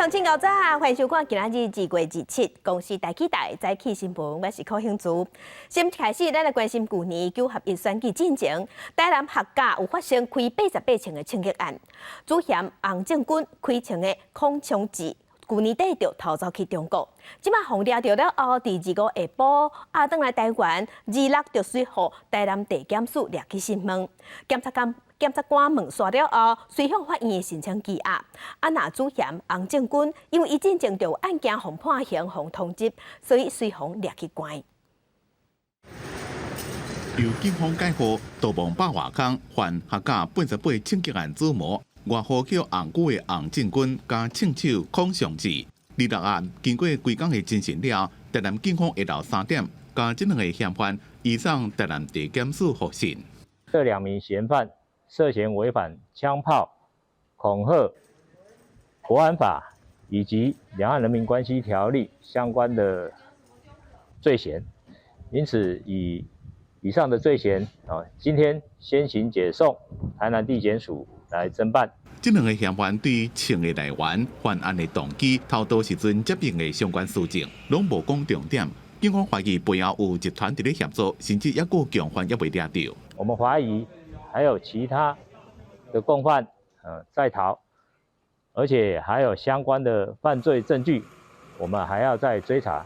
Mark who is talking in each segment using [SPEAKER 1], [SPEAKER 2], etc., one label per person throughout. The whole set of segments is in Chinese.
[SPEAKER 1] 乡亲高早，欢迎收看今仔日2月27公司大起大早起新闻，我是柯兴珠。先开始，咱来关心去年9合1选举进程，台南客家有发生开88枪的枪击案，主嫌洪正军开枪的空枪子。 去年底就逃走去中国，即摆红抓到了后，第2个下晡转来台湾，26就随后台南地检署掠去讯问，检察官问煞了后，随向法院申请羁押。那主嫌洪正军因为伊进前就有案件互判刑、互通缉，所以随行掠去关。
[SPEAKER 2] 由警方解获逃亡百外天，犯客家88枪击案主谋。 外号叫红姑的洪正军加枪手孔祥志，26案经过规工的侦讯了，台南警方下昼3点，将这2个嫌犯移送台南地检署复讯。
[SPEAKER 3] 这2名嫌犯涉嫌违反枪炮、恐吓、国安法以及两岸人民关系条例相关的罪嫌，因此以上的罪嫌今天先行解送台南地检署。 来侦办。
[SPEAKER 2] 这2个嫌犯对枪的来源、犯案的动机、偷渡时阵接应的相关事情，拢无讲重点。警方怀疑背后有集团伫咧协助，甚至还有共犯也未抓到。
[SPEAKER 3] 我们怀疑还有其他的共犯在逃，而且还有相关的犯罪证据，我们还要再追查。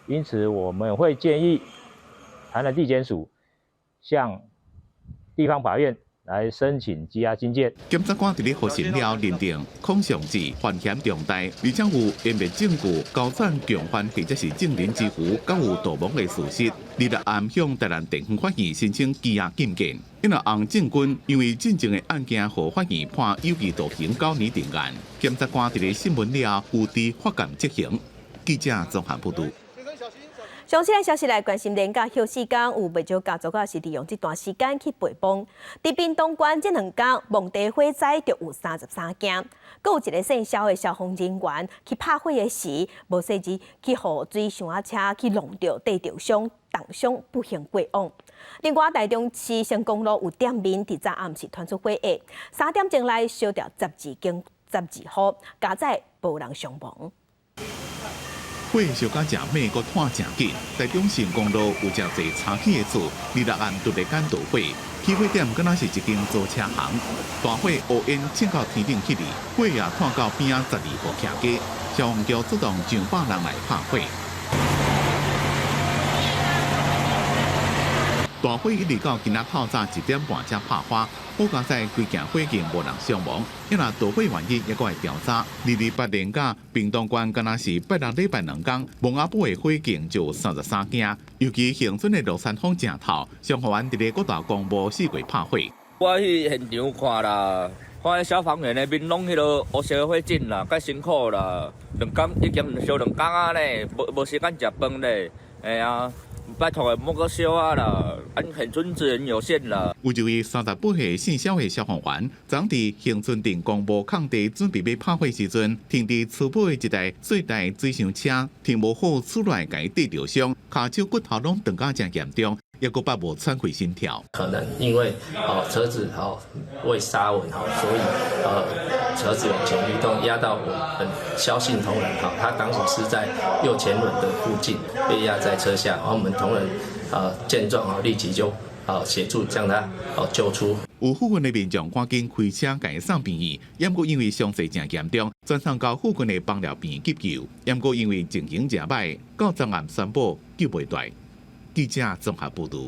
[SPEAKER 3] 因此，我们会建议台南地检署向地方法院。 来申请羁押禁见。
[SPEAKER 2] 检察官伫咧复讯了，认定孔祥志犯嫌重大，而且有隠灭证据、交产共犯或者是证人之符，甲有逃亡的事实。26案向台南地方法院申请羁押禁见。因为洪正军因为进前的案件，互法院判有期徒刑9年定案。检察官伫咧审问了，有伫法监执行。记者综合报道。
[SPEAKER 1] 详细的消息来关心，连假休时间有不少家族也是利用这段时间去陪伴。伫屏东县这2天，蒙地火灾就有33件，佫有一个姓肖的消防人员去拍火的时，无细致去互水上仔车去弄到地着伤，重伤不幸过往。另外，台中市成功路有店面伫早暗时传出火焰，3点钟内烧掉12户，加载无人伤亡。
[SPEAKER 2] 火烧甲正猛，阁炭正紧。台中成功路有真侪柴起的厝，26案都来赶导火。起火点敢若是一间租车行，大火乌烟窜到天顶去哩，火也炭到边仔12户徛家。消防局出动上百人来拍火。大火一直到今仔透早1点半才拍花。 好佳在规件火警无人伤亡，因为导火原因也搁会调查。28连假，屏东县敢若是8日礼拜2天，蒙阿埔的火警就有33件，尤其恒春的落山风正透，消防员伫咧各大公布4月拍火。
[SPEAKER 4] 我去现场看啦，看消防员那边拢迄落乌烧火警啦，介辛苦啦，2天已经烧2天啊咧，无时间食饭咧，哎呀。 拜托的莫阁烧啊啦，俺恒春资源有限啦。
[SPEAKER 2] 有一位38岁姓肖的消防员，昨伫恒春镇公布抗地准备要拍火时阵，停伫厝尾的一台最大水上车，停无好出来，甲伊跌着伤，骹手骨头拢断甲真严重，也阁捌无喘气心跳。
[SPEAKER 5] 可能因为车子未刹稳所以车子往前移动，压到我们肖姓同仁他当时是在右前轮的附近被压在车下，然后我们同仁见状立即就协助将他救出。
[SPEAKER 2] 有附近的民众赶紧开车甲伊送病院，也毋过因为伤势真严重，转送到附近的邦寮病院急救，也毋过因为情形真歹，到昨暗宣布救袂大。记者综合报道。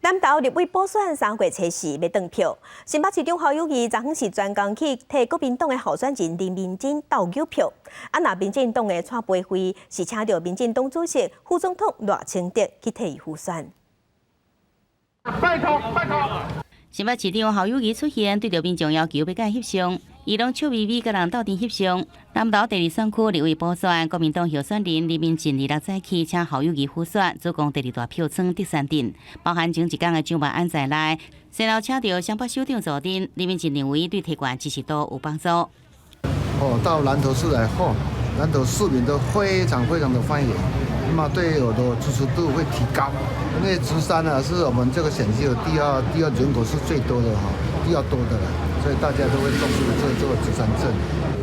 [SPEAKER 1] 南投立委补选3月初4要登票，新北市长侯友宜昨昏是专工去替国民党的候选人林明珍倒邮票。那民进党的蔡培慧是请到民进党主席、副总统赖清德去替伊辅选。
[SPEAKER 6] 拜托拜托！
[SPEAKER 7] 新北市长侯友宜出现，对着民众要求要甲翕相，伊拢笑眯眯甲人斗阵翕相。南投第2选区立委补选，国民党候选人林明珍26早起请侯友宜辅选，总共第2大票仓第3阵，包含前一天的蒋万安在内，先后请到新北首长坐镇，林明珍认为对提悬支持度有帮助。
[SPEAKER 6] 到南投市来后，南投市民都非常的欢迎，那么对我的支持度会提高。因为竹山呢是我们这个县区的第二人口是最多的第二多的了，所以大家都会重视这个竹山镇。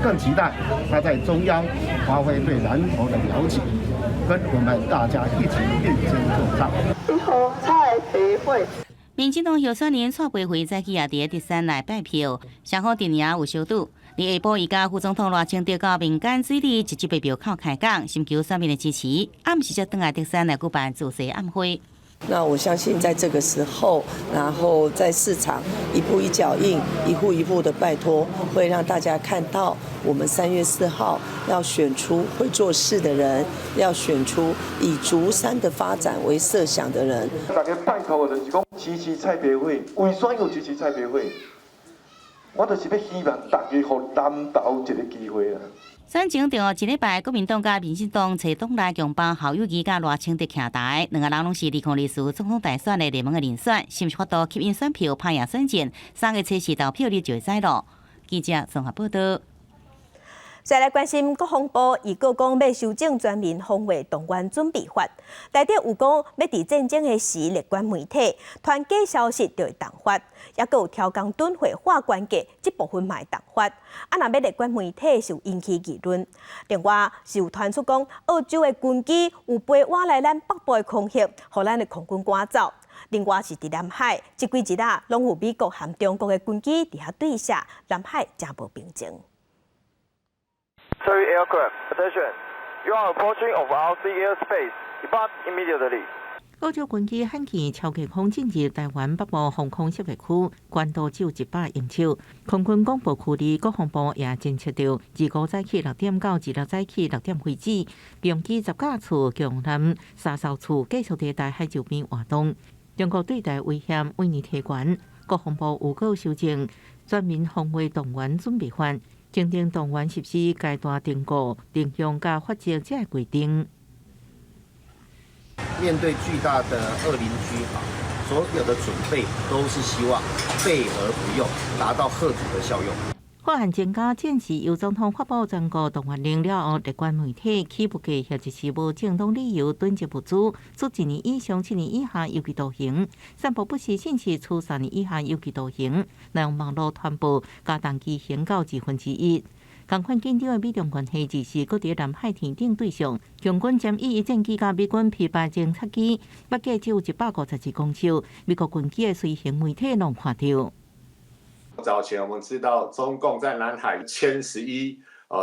[SPEAKER 8] 更期待他在中央发挥对南投的了解，跟我们大家一起并肩作战。
[SPEAKER 9] 蔡培慧。
[SPEAKER 7] 民进党候选人蔡培慧早起也伫第三来拜票，双方阵营有相拄。伫下晡，伊甲副总统赖清德到民间水里直接被票口开讲，寻求选民的支持。暗时则转来第三来举办造势暗会。
[SPEAKER 9] 那我相信在这个时候，然后在市场一步一脚印，一步一步的拜托，会让大家看到我们3月4号要选出会做事的人，要选出以竹山的发展为设想的人。
[SPEAKER 10] 大家拜托的就是讲支持蔡培慧，为啥要支持蔡培慧？我就是要希望大家给南投一个机会啦。
[SPEAKER 7] 选前中一礼拜，国民党甲民进党找党内强帮侯友宜甲赖清德徛台，两个人拢是2024总统大选的联盟的人选，是毋是法度吸引选票拍赢选战？3月7日投票日就会知咯。记者综合报道。
[SPEAKER 1] 再来关心国防部，伊告讲要修正全民防卫动员准备法，内底有讲要伫战争的时列管媒体团假消息就会动发，也佫有超工敦会化关节这部分嘛会动发。若要列管媒体是有引起议论。另外是有传出讲澳洲的军机有飞往来咱北部的空隙，互咱的空军赶走。另外是伫南海，这几日拢有美国和中国的军机伫遐对射，南海真无平静。
[SPEAKER 10] Sorry, aircraft, attention! You are approaching of our sea airspace. Depart immediately.
[SPEAKER 11] 澳洲军机罕见超级空进入台湾北部防空识别区，关度只有100英尺。空军广播区里国防部也侦测到，25早起6点到26早起6点为止，共计10架次强舰、3艘次继续在台海周边活动。中国对台威胁每年提悬，国防部有告修正全民防卫动员准备法。精定动员实施阶段定估、定向加发展这规定。
[SPEAKER 12] 面对巨大的恶邻居，所有的准备都是希望备而不用，达到嚇阻的效用。
[SPEAKER 11] 法案增加战时由总统发布全国动员令了后，立管媒体起不计或者是无正当理由囤积物资，处1年以上7年以下有期徒刑；散布不实信息，处3年以下有期徒刑。内容网络传播，加重其刑到1/2。共款紧张的美中关系，只是搁伫南海天顶对象，共军舰1战机甲美军P8侦察机，八架只有152公尺，美国军机的随行媒体拢看到。
[SPEAKER 13] 早前我们知道，中共在南海歼11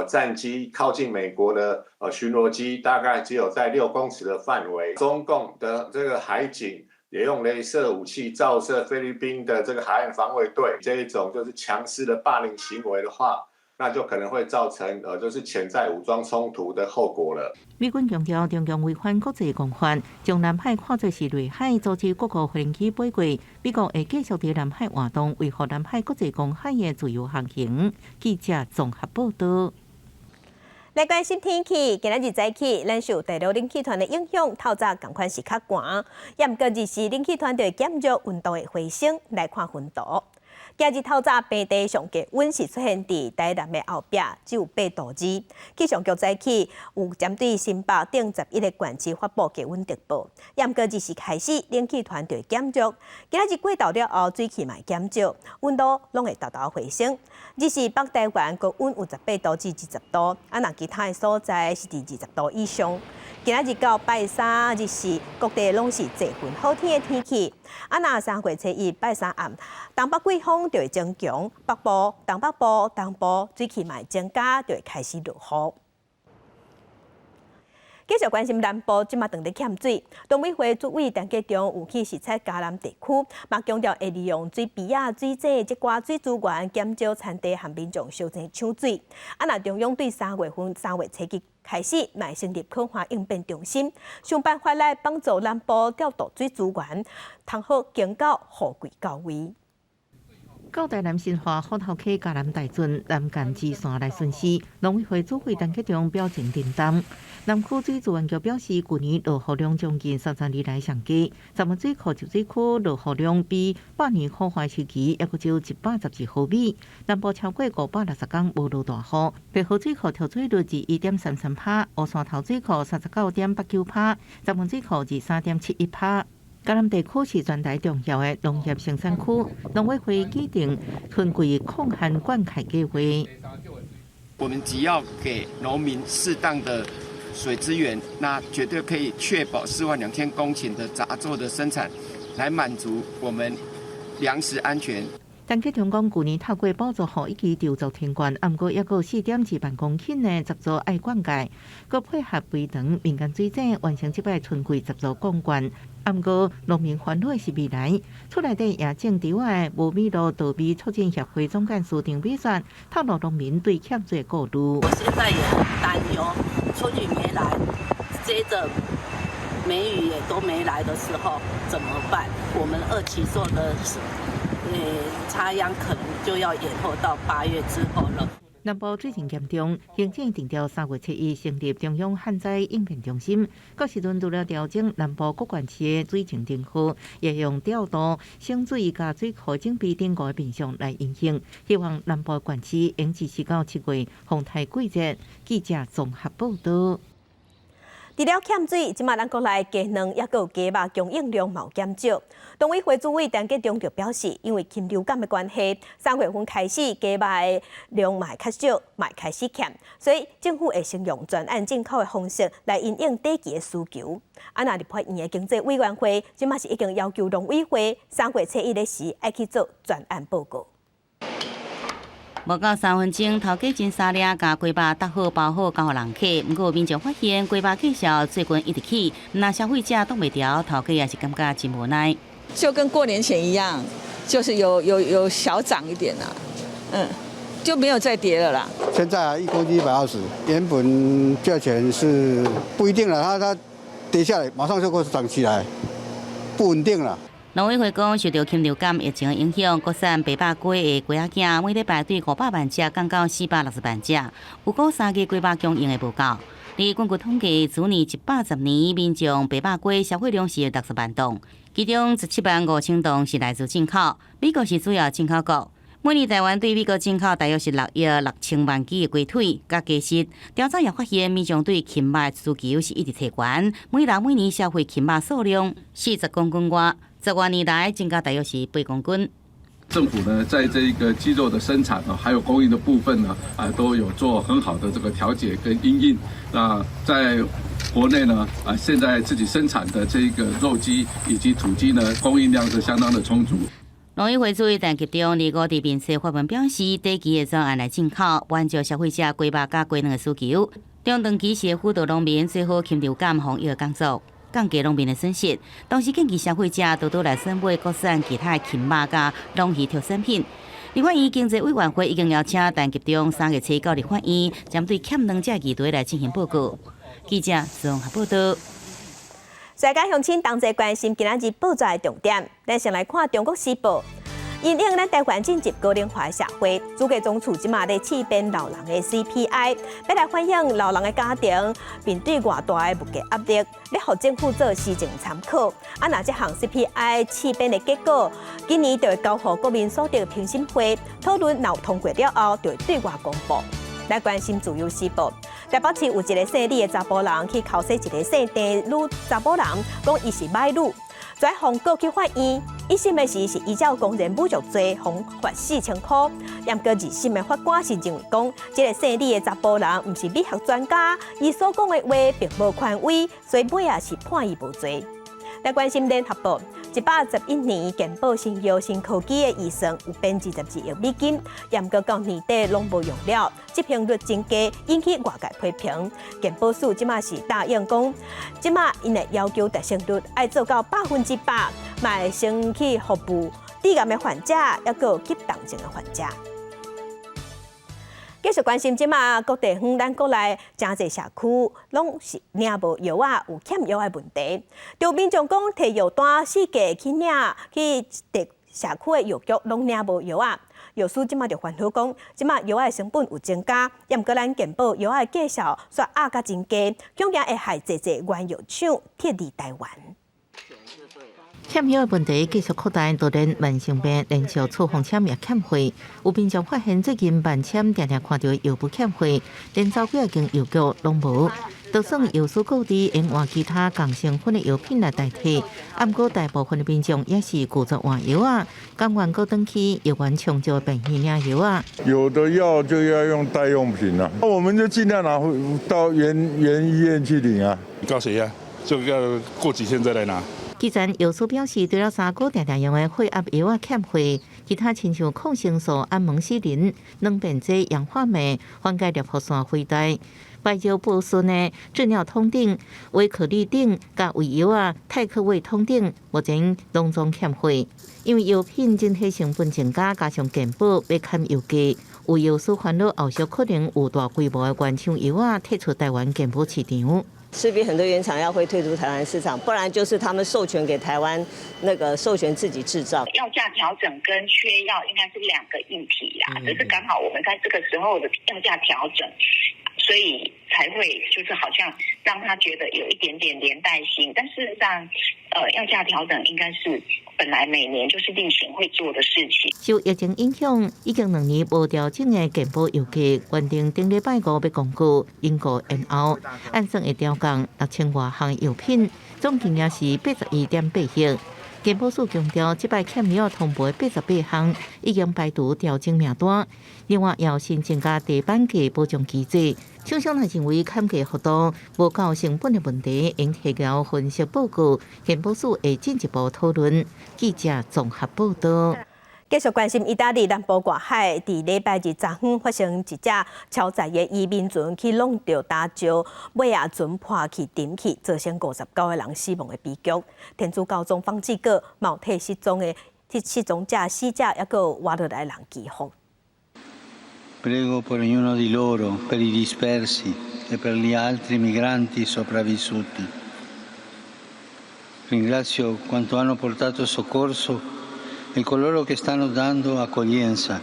[SPEAKER 13] 战机靠近美国的巡逻机，大概只有在6公尺的范围。中共的这个海警也用雷射武器照射菲律宾的这个海岸防卫队，这一种就是强势的霸凌行为的话，那就可能会造成就是潜在武装冲突的后果了。
[SPEAKER 11] 美军强调，中共违反国际公法，将南海看作是内海，阻止各国飞行机飞过。美国会继续在南海活动，维护南海国际公海的自由航行。记者综合报道。
[SPEAKER 1] 来关心天气，今日早起，咱受大陆冷气团的影响，透早同款是较寒，也毋过日时冷气团就会减弱温度的回升。来看温度。今日透早平地上低温是出现伫台南的后壁，只有8度2。气象局早起有针对新北顶11个县市发布低温特报，也毋过日时开始冷气团就会减弱。今日过昼了后，水汽嘛减少，温度拢会豆豆回升。日时北台湾高温有18度至20度，若其他的所在是伫20度以上。今日到拜三日时，各地拢是多云好天的天气。若3月7日拜三暗，东北季风就会增强，北部、东北部、东部水汽嘛增加，就会开始落雨。继续关心南部，即马当地欠水，农委会主委陈吉中有去视察嘉南地区，嘛强调会利用水池啊、水井即寡水资源，减少产地和民众烧钱抢水。若中央对3月7日开始，卖成立可化应变中心，想办法来帮助南部调度水资源，通好经到富贵到位。
[SPEAKER 11] 到台南新化虎头溪嘉南大圳南干支线来巡视，农委会主委陈吉中表情震动。南区水资源局表示，去年落雨量将近30年来上低，咱们水库集水区落雨量比8年可坏时期也只有112毫米。南部超过560天无落大雨，北河水库调水率至1.33%，乌山头水库39.89%，咱们水库至3.71%。嘉南地区是全台重要的农业生产区，农委会拟定春季抗旱灌溉计划。
[SPEAKER 14] 我们只要给农民适当的水资源，那绝对可以确保42000公顷的杂作的生产，来满足我们粮食安全。
[SPEAKER 11] 陈吉仲讲，去年透过补助户以及调作天管，不过也有4.2万公顷的杂作爱灌溉，佮配合肥塘民间水井完成这摆春季杂作灌溉。不过农民烦恼的是未来，厝内底也种稻的无米路稻米促进协会总干事张美雪透露农民对欠水顾虑。
[SPEAKER 15] 我现在也很担忧，春雨没来，接着梅雨也都没来的时候怎么办？我们2期做的插秧可能就要延后到8月之后了。
[SPEAKER 11] 南部水情严重，行政定调3月7日成立中央旱灾应变中心。到时阵除了调整南部各县市的水情情况，也用调度省水加水库整备等5个面向来运行。希望南部县市应支持到7月风台季节。记者综合报道。
[SPEAKER 1] 除了欠水，即马咱国内鸡卵也有鸡肉供应量毛减少。农委会主委陈吉仲就表示，因为禽流感的关系，3月份开始鸡肉的量卖较少，卖开始欠，所以政府会先用专案进口的方式来因应短期的需求。立法院的经济委员会即马是已经要求农委会3月7日时爱去做专案报告。
[SPEAKER 7] 无到3分钟，头家真沙俩，甲鸡肉搭好包好交互人客。不过民众发现鸡肉计价最近一直起，那消费者挡袂牢，头家也是感觉真无奈。
[SPEAKER 16] 就跟过年前一样，就是有小涨一点啦，就没有再跌了啦。
[SPEAKER 8] 现在1公斤120，原本价钱是不一定了，它跌下来，马上就会涨起来，不稳定了。
[SPEAKER 7] 农委会讲，受到禽流感疫情的影响，国产白肉鸡的鸡仔囝每礼拜对500万只降到460万只，有过3个鸡肉供应的无够。而根据统计，去年110年民众白肉鸡消费量是60万吨，其中17万5千吨是来自进口，美国是主要进口国。每年台湾对美国进口大约是6亿6000万只的鸡腿、甲鸡翅。调查也发现，民众对禽肉的需求是一直提悬，每人每年消费禽肉数量40公斤外。10多年来增加大约是8公斤。
[SPEAKER 17] 政府呢，在这一个鸡肉的生产还有供应的部分呢，都有做很好的这个调节跟因应。那在国内呢，现在自己生产的这个肉鸡以及土鸡呢，供应量是相当的充足。
[SPEAKER 7] 农委会主委陈吉仲2月伫面试发文表示，短期的专案来进口，满足消费者鸡肉甲鸡卵的需求。中长期是辅导农民做好禽流感防疫的工作。降低农民的损失，同时建议消费者多多来选买国产其他的禽肉甲农渔特产品。立法院经济委员会已经邀请陈吉仲3月7日到立法院，针对欠卵这议题来进行报告。记者综合报道。
[SPEAKER 1] 世界乡亲同齐关心今仔日报纸的重点，咱先来看《中国时报》。因应咱台湾进入高龄化社会，主计总处即马咧试编老人的 CPI， 要来反映老人的家庭面对偌大的物价压力，咧互政府做施政参考。若这项 CPI 试编的结果，今年就会交予国民所得评审会讨论，若通过了后，就会对外公布。来关心自由时报，台北市有一个姓李的查甫人去考试一个姓郑女查甫人，讲伊是歹女。在控告去法院，一审的时是依照公然侮辱罪，罚4000块。不过2审的法官是认为讲，这个姓李的查甫人不是美学专家，伊所讲的话并无权威，所以尾也是判伊无罪。来关心联合报，111年健保新药新科技的预算有编22亿美金，不过到年底拢无用了，执行率增加，引起外界批评。健保署即马是答应讲，即马因会要求达成率要做到100%，嘛会升起服务低癌的患者，也有急重症的患者。继续关心即马各地方，咱国内真侪社区拢是领无药啊，有欠药的问题。就民众讲，摕药单4价去领，去地社区的药局拢领无药啊。药师即马就烦恼讲，即马药的成本有增加，也毋过咱健保药的介绍却压甲真低，恐惊会害侪原药厂撤离台湾。
[SPEAKER 11] 欠药的问题继续扩大，导致慢性病连续处方签也欠费。有民众发现，最近慢签常常看到药不欠费，连走几间药局拢无。就算药师告知用换其他共成分的药品来代替，不过大部分的民众也是固执换药啊，甘愿搁登去药丸抢救便宜领药啊。
[SPEAKER 18] 有的药就要用代用品啊，那我们就尽量拿到原医院去领啊。
[SPEAKER 19] 高血压就要过几天再来拿。
[SPEAKER 11] 基层药师表示，除了3个常常用的血压药啊欠费，其他亲像抗生素、安蒙西林、软便剂、氧化镁、缓解尿核酸灰带。白药布顺的治疗痛症、维可利定、甲胃药啊、泰克胃痛症，目前拢总欠费。因为药品整体成本增加，加上健保要砍药价，有药师烦恼后续可能有大规模的原厂药啊退出台湾健保市场。
[SPEAKER 20] 势必很多原厂药会退出台湾市场，不然就是他们授权给台湾授权自己制造。
[SPEAKER 21] 药价调整跟缺药应该是2个议题啦，只是刚好我们在这个时候的药价调整，所以才会就是好像让他觉得有一点点连带性，但事实上，药价调整应该是本来每年就是例行会做的事情。
[SPEAKER 11] 受疫情影响，已经2年无调整的健保药价，原定顶礼拜5要公告，因故延后，按算会调降6000多项药品，总金额是81.8亿。健保署强调，这摆欠药通报88项已经排除调整名单，另外要新增加地板价保障机制。厂商若认为砍价幅度无够成本的问题，应提交分析报告，健保署会进一步讨论。记者综合报道。
[SPEAKER 1] 继续关心意大利南部外海，伫礼拜日昨昏发生一只超载的移民船去弄到大礁，尾啊船破去沉去，造成59个人死亡的悲剧。天主教宗方济各冒替失踪者死者，也个活落来人祈福。
[SPEAKER 22] Prego per ognuno di loro, per i dispersi e per gli altri migranti sopravvissuti. Ringrazio quanto hanno portato soccorso e coloro che stanno dando accoglienza.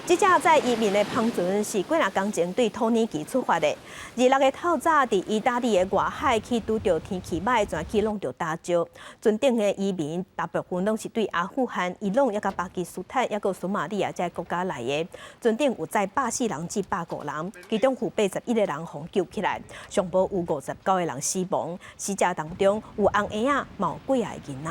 [SPEAKER 1] 这只载移民的篷船是几若工前对土耳其出发的，26个透早伫意大利的外海去拄到天气歹，船去弄到大礁。船顶的移民大部分拢是对阿富汗、伊朗、也甲巴基斯坦、也个索马利亚这国家来的。船顶有载84人至105人，其中有81个人互救起来，上报有59个人死亡，死者当中有翁婴仔，嘛有几个囡仔。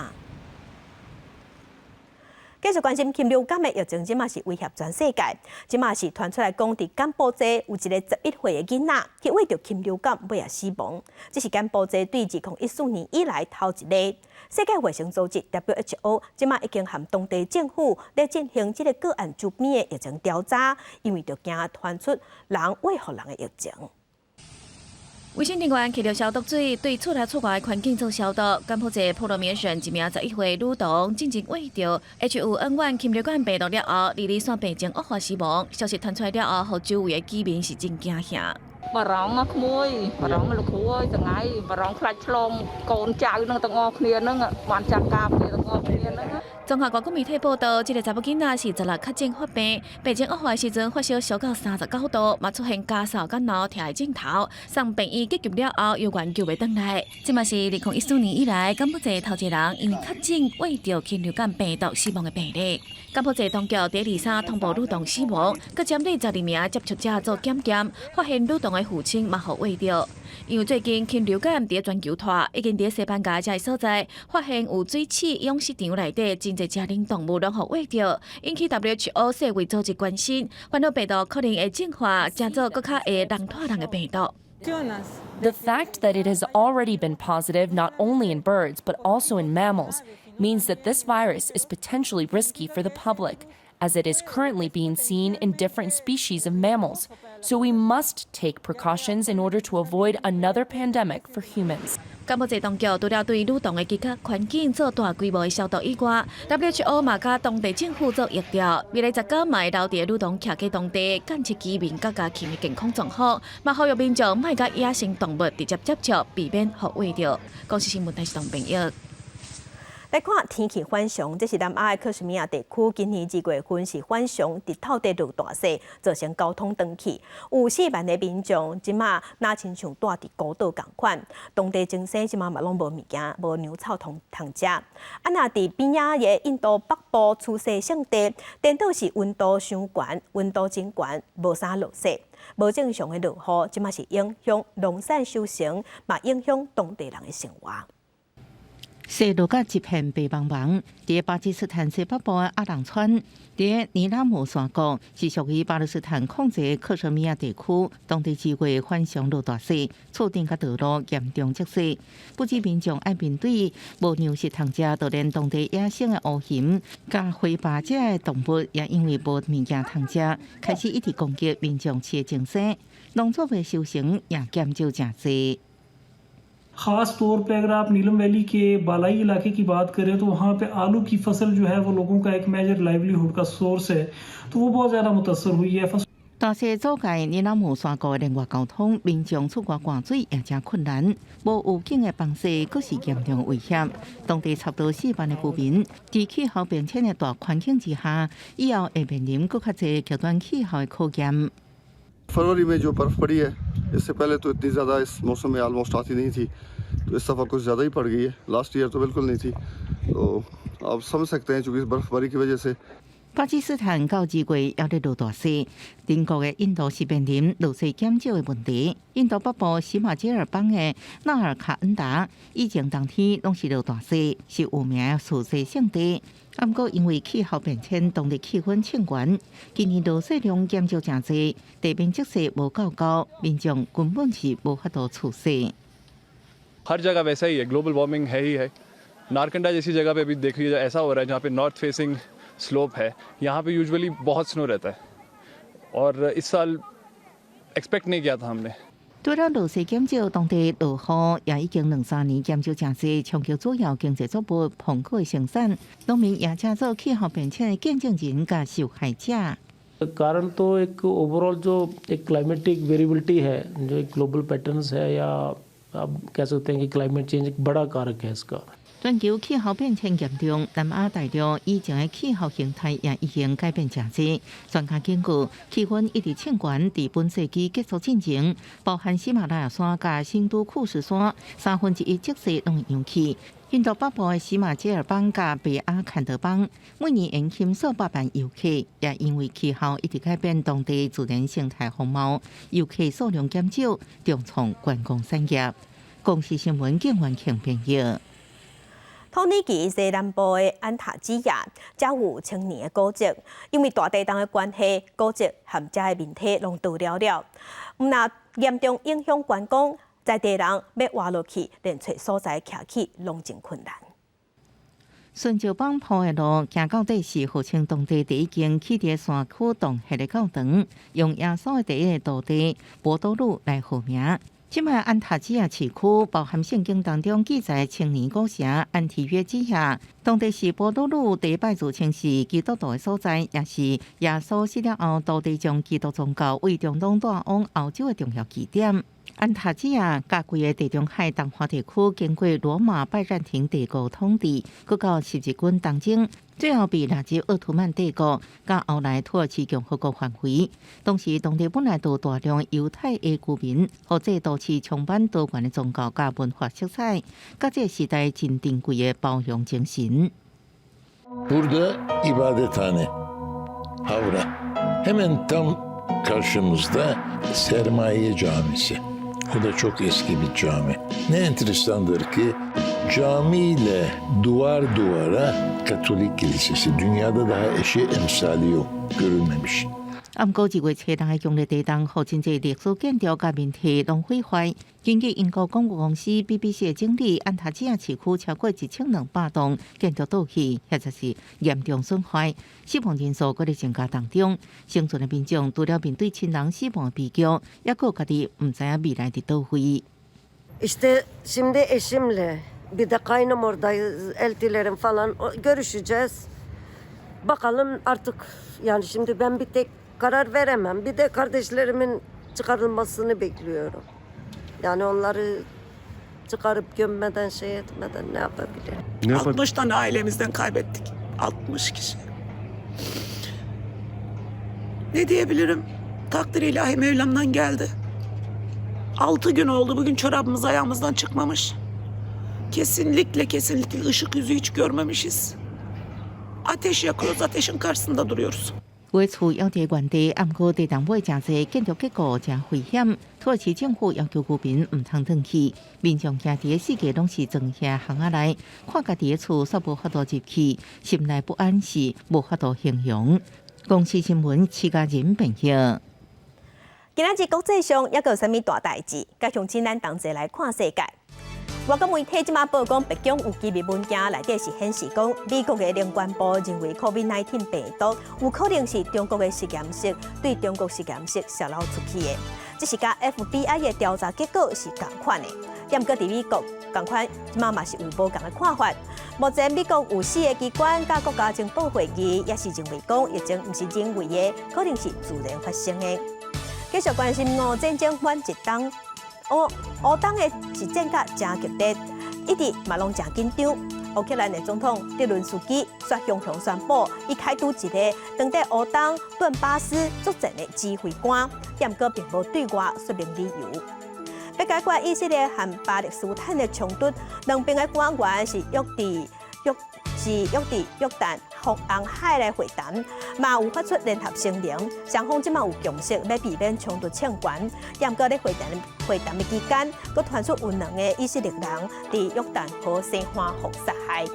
[SPEAKER 1] 继续关心禽流感的疫情，即马是威胁全世界。即马是传出来讲，伫柬埔寨有一个11岁的囡仔，去为着禽流感尾也死亡。这是柬埔寨对2014年以来头一例。世界卫生组织 WHO 即马已经和当地政府咧进行这个个案周边的疫情调查，因为着惊传出人喂互人的疫情。
[SPEAKER 23] 卫生人员揢着消毒水，对厝内厝外的环境做消毒。柬埔寨普罗缅省一名11岁女童，进前喂着 H5N1 禽流感病毒了后，2日线病情恶化死亡。消息传出来了后，周围的居民是真惊吓。
[SPEAKER 24] បារម្ភក្មួយបារម្ភលោកគ្រូអើយថ្ងៃបារម្ភខ្លាចឆ្លងកូនចៅនឹងទាំងអស់គ្នានឹងបានចាត់ការពារទាំងអស់គ្នានឹង
[SPEAKER 23] 综合外国媒体报道，这个查某囡仔是16确诊发病，病情恶化时阵发烧烧到39度，嘛出现家扫感冒、疼的症头，送病院急救了后，又援救袂回来。这嘛是2014年以来柬埔寨头一人因为确诊胃着禽流感病毒死亡的病例。柬埔寨当局第23通报女童死亡，佮针对12名接触者做检验，发现女童的父亲嘛互胃着。因为最近禽流感伫全球拖，已经伫西班牙这个所在发现有水鼠养殖场内底真侪家庭动物拢互喂着，引起 WHO 世卫组织关心，烦恼病毒可能会进化，成做更较会人拖人的病毒。
[SPEAKER 25] The fact that it has already been positive not only in birds but also in mammals means that this virus is potentially risky for the public, as it is currently being seen in different species of mammals. So we must take precautions in order to avoid another pandemic for humans.
[SPEAKER 23] 柬埔寨当局除了对女童的居家环境做大规模的消毒以外 ，WHO 嘛甲当地政府做疫调，未来19嘛会留伫女童徛喺当地，监测居民甲家禽的健康状况，嘛呼吁民众莫甲野生动物直接接触，避免互喂着。公司新闻台是唐平玉。
[SPEAKER 1] 来看天气反常，这是南亚的克什米亚地区今年2月份是反常，日透地落大雪，造成交通断去。有4万的民众即马若亲像住伫孤岛共款，当地经济即马嘛拢无物件，无牛草通食。啊，若伫边仔的印度北部出世圣地，颠倒是温度伤悬，温度真悬，无啥落雪。无正常的落雨，即马是影响农产收成，嘛影响当地人的生活。
[SPEAKER 11] 雪落甲一片白茫茫，伫巴基斯坦西北部的阿朗川，伫尼拉姆山谷是属于巴勒斯坦控制的克什米亚地区，当地2月反常落大雪，厝顶甲道路严重积雪，不止民众爱面对无粮食通食，就连当地野生的乌熊、甲非巴者的动物，也因为无物件通食，开始一直攻击民众饲的精神，农作物收成也减少真侪。
[SPEAKER 2] खास तौर पे अगर आप नीलम वैली के बालाई इलाके की बात करें तो वहाँ पे आलू की फसल जो है वो लोगों का एक मेजर लाइवलीहुड का सोर्स है तो वो बहुत ज़्यादा मुतासर हुई है।
[SPEAKER 11] 大雪阻碍尼拉姆山谷的连外交通，民众出外逛水也真困难。无预警的防雪，佫是严重威胁。当地差不多4万的居民，在气候变迁的大环境之下，以后会面临佫较侪极端气候的考验。
[SPEAKER 3] फरवरी में जो बर्फ पड़ी है इससे पहले तो इतनी ज़्यादा इस मौसम में ऑलमोस्ट आती नहीं थी तो इस दफ़ा कुछ ज़्यादा ही पड़ गई है लास्ट ईयर तो बिल्कुल नहीं थी तो आप समझ सकते हैं चूँकि इस बर्फबारी की वजह से
[SPEAKER 11] 巴基斯坦到2月也在落大雪，邻国的印度是面临落雪减少的问题。印度北部喜马吉尔邦的纳尔卡恩达以前当天拢是落大雪，是有名的雪雪圣地。不过因为气候变迁，当地气温清悬，今年落雪量减少真侪，地面积雪无够高，民众根本是无法度处雪。
[SPEAKER 4] हर जगह वैसा ही है, ग्लोबल वार्मिंग है ही है। नारकंडा जैसी जगह पे भी देखिए ऐसा हो रहा है जहाँ पे नॉर्थ फेसिंग स्लोप है, यहाँ पे यूजुअली बहुत स्नो रहता है और इस साल एक्सपेक्ट नहीं किया था हमने।
[SPEAKER 11] 除了落雪减少，当地落雨也已經2-3年減少真濟，全球主要經濟作物蘋果的生產，農民也加做氣候變遷的見證人甲受害者。
[SPEAKER 2] कारण तो एक ओवरऑल जो एक क्लाइमेटिक वेरिएबिलिटी है, जो एक ग्लोबल पैटर्न्स है या आप कह सकते हैं कि क्लाइमेट चेंज एक बड़ा कारक है इसका।
[SPEAKER 11] 全球氣候變遷嚴重，南亞大陸以前的氣候形態也已經改變真濟。專家根據氣溫一直清懸，在本世紀結束進前，包含喜馬拉雅山甲新都庫斯山1/3積雪攏會揚起。印度北部的喜馬吉爾邦甲北阿坎德邦，每年迎親數百萬遊客，也因為氣候一直改變當地自然生態風貌，遊客數量減少，重創觀光產業。公視新聞景元慶編譯。
[SPEAKER 1] 土耳其西南部的安塔基亚，才有1000年的古蹟，因为大地震的关系，古蹟和遮的面体拢倒了了。若严重影響觀光，在地人要活落去，連找所在徛起攏真困難。
[SPEAKER 11] 順石邦鋪的路行到底是號稱當地第一間起佇山區洞穴的教堂，用耶穌的第一個道地波多魯來號名。即賣安塔基亞市區包含聖經當中記載1000年古城安提約之下，當地是波多魯第一擺自稱是基督徒的所在，也是耶穌死了後，當地將基督宗教為中東帶往歐洲的重要據點。安塔基亞甲規個地中海東華地區經過羅馬拜占庭帝國統治，佫到十字軍東征，最後被納入奧圖曼帝國，甲後來土耳其共和國返回。當時當地本來就大量猶太的居民，或者都市充滿多元的宗教甲文化色彩，甲這個時代真珍貴的包容精神。
[SPEAKER 5] Burada ibadethane, havra. Hemen tam karşımızda Sermaye Camisi. O da çok eski bir cami. Ne enteresandır ki camiyle duvar duvara Katolik Kilisesi. Dünyada daha eşi emsali yok, görülmemiş.
[SPEAKER 11] 不過2月7日嘅強烈地震，互真濟歷史建築甲面體攏毀壞。根據英國廣播公司 BBC 嘅整理，安塔基亞市區超過1200棟建築倒去，或者是嚴重損壞，死亡人數佫在增加當中。生存嘅民眾除了面對親人死亡嘅悲劇，也佫家己唔知影未來佇倒位。
[SPEAKER 6] İşte şimdi eşimle bir de kaynım oradayız, eltilerim falan görüşeceğiz. Bakalım artık yani şimdi ben bir tek karar veremem. Bir de kardeşlerimin çıkarılmasını bekliyorum. Yani onları çıkarıp gömmeden şey etmeden ne yapabilirim?
[SPEAKER 9] 60 tane ailemizden kaybettik. 60 kişi. Ne diyebilirim? Takdir ilahi Mevlam'dan geldi. 6 gün oldu bugün çorabımız ayağımızdan çıkmamış. Kesinlikle ışık yüzü hiç görmemişiz. Ateş yakıyoruz, ateşin karşısında duruyoruz.
[SPEAKER 11] 为厝要伫原地，暗过地动尾真济建筑结构真危险。土耳其政府要求居民唔通转去，民众徛伫四界拢是装遐巷仔内，看家己的厝煞无法度入去，心内不安是无法度形容。公司新闻7家人朋友。
[SPEAKER 1] 今仔日国际上还有啥物大代志？加强请咱同齐来看世界。外国媒体即马报讲，北京有机密文件内底是显示讲，美国的联管部认为 COVID-19 病毒有可能是中国的实验室对中国实验室泄露出去的。这是甲 FBI 的调查结果是同款的。但搁伫美国，同款即马嘛是有无共的看法。目前美国有4个机关甲国家情报会议也是认为讲，疫情毋是人为的，可能是自然发生的。继续关心俄战争反一冬。乌东的是战甲真激烈，一直嘛拢真紧张。乌克兰的总统泽伦斯基率雄雄宣布，伊开除一个当地乌东顿巴斯作战的指挥官，但阁并无对外说明理由。要解决以色列和巴勒斯坦的冲突，两边的官员是约旦红海来会谈，嘛有发出联合声明，双方即马有共识要避免冲突抢权。但搁咧会谈的期间，搁传出有2个以色列人伫约旦河西岸互杀害。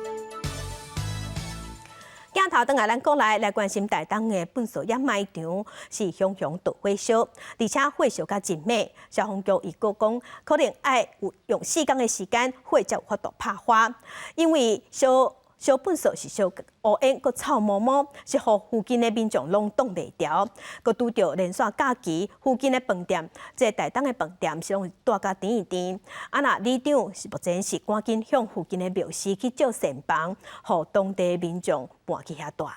[SPEAKER 1] 镜头转来咱国内来关心台东的粪扫掩埋场是熊熊大火烧，而且火烧甲真猛。消防局伊佫讲，可能要用4天的时间，火才有法度拍花，因为烧粪扫是烧乌烟，佮臭毛毛，是互附近的民众拢挡袂牢。佮拄着连续假期，附近的饭店，即台东的饭店是拢大甲甜一甜。那里长是目前是赶紧向附近的庙寺去借善房，互当地民众搬去遐住。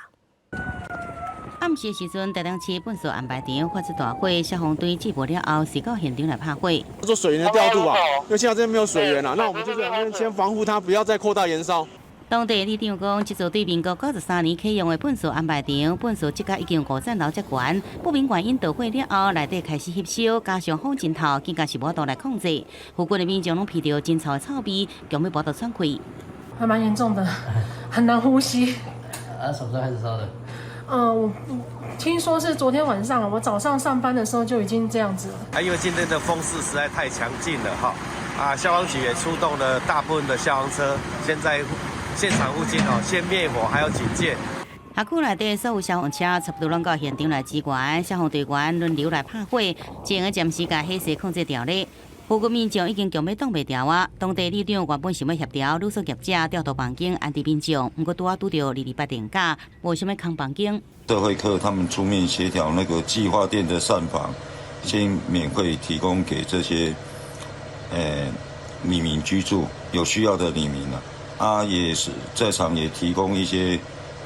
[SPEAKER 7] 暗时时阵，台东市粪扫安排场发出大火，消防队接报了后，是到现场来拍火。
[SPEAKER 10] 做水源的调度啊，因为现在这边没有水源啊，那我们就是先防护它，不要再扩大燃烧。
[SPEAKER 7] 当地里长讲，这座对民国93年启用的粪扫安排场，粪扫积甲已经53楼遮悬，不明原因导火了后，内底开始吸烧，加上风真透，更加是无法度来控制。附近的民众拢闻到真臭的臭味，强要无法喘气。
[SPEAKER 12] 还蛮严重的，很难呼吸。
[SPEAKER 13] 什么时候开始烧的？
[SPEAKER 12] 我听说是昨天晚上，我早上上班的时候就已经这样子了。
[SPEAKER 14] 因为今天的风势实在太强劲了哈，消防局也出动了大部分的消防车，现在现场附近先灭火，还有警戒。
[SPEAKER 7] 辖区内底所有消防车差不多拢到现场来支援，消防队员轮流来拍火，前个暂时甲火势控制掉咧。附近民众已经强要挡袂牢啊！当地里长原本想要协调露宿业者调度房间安置民众，不过拄到228电价，无想要空房间。
[SPEAKER 26] 社会科他们出面协调那个计划店的膳房，先免费提供给这些里民居住有需要的里民也是在场也提供一些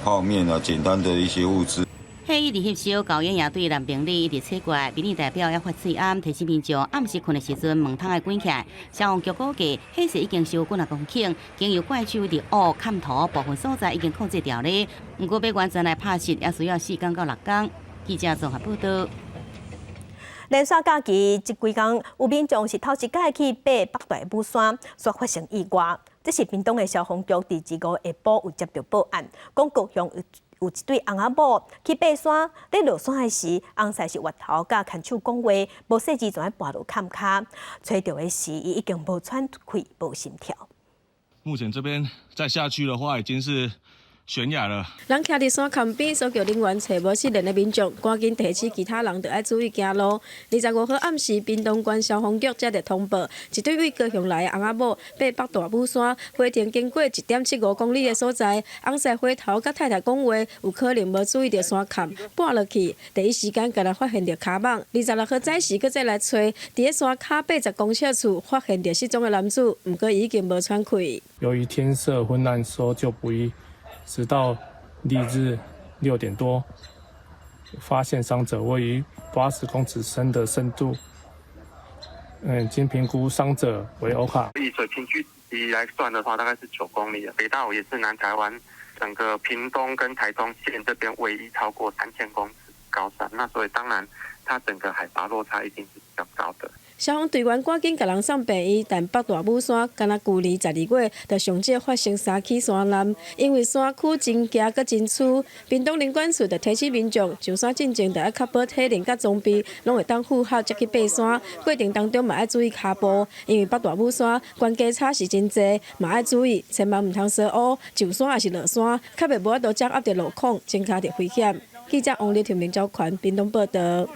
[SPEAKER 26] 泡面简单的一些物资。火一直翕烧，高烟也对男病理一直切过来，民意代表也发催暗提醒民众暗时困的时阵门窗要关起来。消防局估计火势已经烧几啊公顷，经由怪手伫乌坎头部分所在已经控制掉咧。不过要完全来拍摄，也需要4天到6天。记者综合报道。
[SPEAKER 1] 连续假期这几天，有民众是头一届去爬北大武山，却发生意外。这是屏东的消防局伫2号下晡有接到报案，讲高雄有一对翁仔某去爬山，咧落山的时，翁婿是越头甲牵手讲话，无细之前跋落坎骹，吹到的时，伊已经无喘气、无心跳。
[SPEAKER 19] 目前这边再下去的话，已经是悬崖了。
[SPEAKER 12] 人徛伫山坎边，所叫人员找无失联的民众，赶紧提醒其他人，着要注意行路。25号暗时，屏东县消防局接到通报，一对为高雄来的翁仔某爬北大武山，回程经过1.75公里的所在，翁婿回头甲太太讲话，有可能无注意到山坎，跌落去。第一时间，甲人发现着卡网。26号早时，搁再来找，伫咧山骹80公尺处发现着失踪的男子，不过已经无喘气。
[SPEAKER 2] 由于天色昏暗，搜救不易。直到翌日6点多，发现伤者位于80公尺深的深度，经评估伤者为欧卡。
[SPEAKER 8] 以水平距离来算的话，大概是9公里。北大武也是南台湾整个屏东跟台东县这边唯一超过3000公尺高山，那所以当然它整个海拔落差一定是比较高的。
[SPEAKER 12] 消防队员赶紧甲人送病院，但北大武山敢若旧年12月，就上届发生3起山难，因为山区真狭佮真粗，屏东林管处就提醒民众上山进前，就要确保体能佮装备拢会当负荷才去爬山。过程当中嘛要注意脚步，因为北大武山悬崖差是真济，嘛要注意，千万唔通烧乌、上山还是落山，较袂无法度掌握着路况，增加着危险。记者王丽婷、林昭权，屏东报道。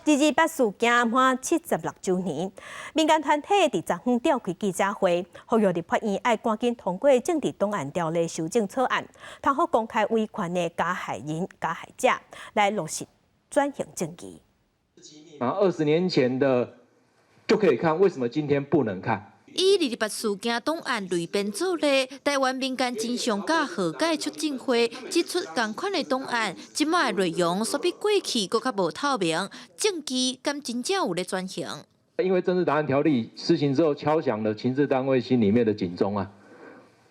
[SPEAKER 1] 228事件满76周年，民间团体伫昨昏召开记者会，呼吁立法院要赶紧通过政治档案条例修正草案，通好公开维权的加害人、加害者，来落实转型正义。
[SPEAKER 15] 20年前的就可以看，为什么今天不能看？
[SPEAKER 16] 以228事件档案类编组例，台湾民间真相甲和解促进会指出，同款的档案，即卖内容所比过去搁较无透明，证据敢真正有咧转型。
[SPEAKER 15] 因为政治档案条例施行之后，敲响了情治单位心里面的警钟啊，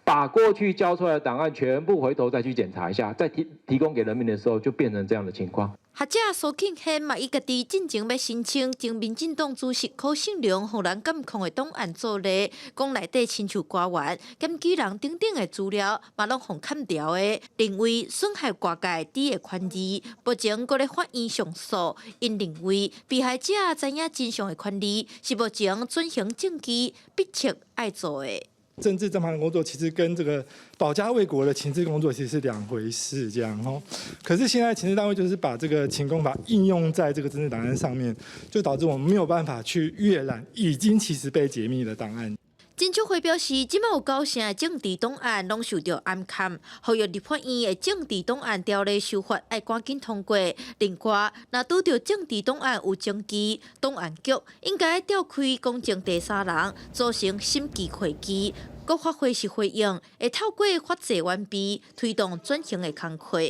[SPEAKER 15] 把过去交出来的档案全部回头再去检查一下，再提供给人民的时候，就变成这样的情况。
[SPEAKER 16] 学者苏庆宪嘛，伊家己进前要申请前民进党主席柯信良互人监控的档案做例，讲内底亲像官员、检举人等等的资料，嘛拢互砍掉的，认为损害外界底的权利。目前搁咧法院上诉，因认为被害者知影真相的权利是目前转型正义必切爱做的。
[SPEAKER 17] 政治侦查的工作其实跟这个保家卫国的情治工作其实是2回事，这样哦。可是现在情治单位就是把这个情公法应用在这个政治档案上面，就导致我们没有办法去阅览已经其实被解密的档案。
[SPEAKER 16] 真促会表示，即卖有9成的政治档案拢受到暗砍，呼吁立法院的政治档案条例修法要赶紧通过。另外，若拄到政治档案有证据，档案局应该调开公正第三人，组成审计会议，搁发挥式回应，会透过法制完备，推动转型的工作。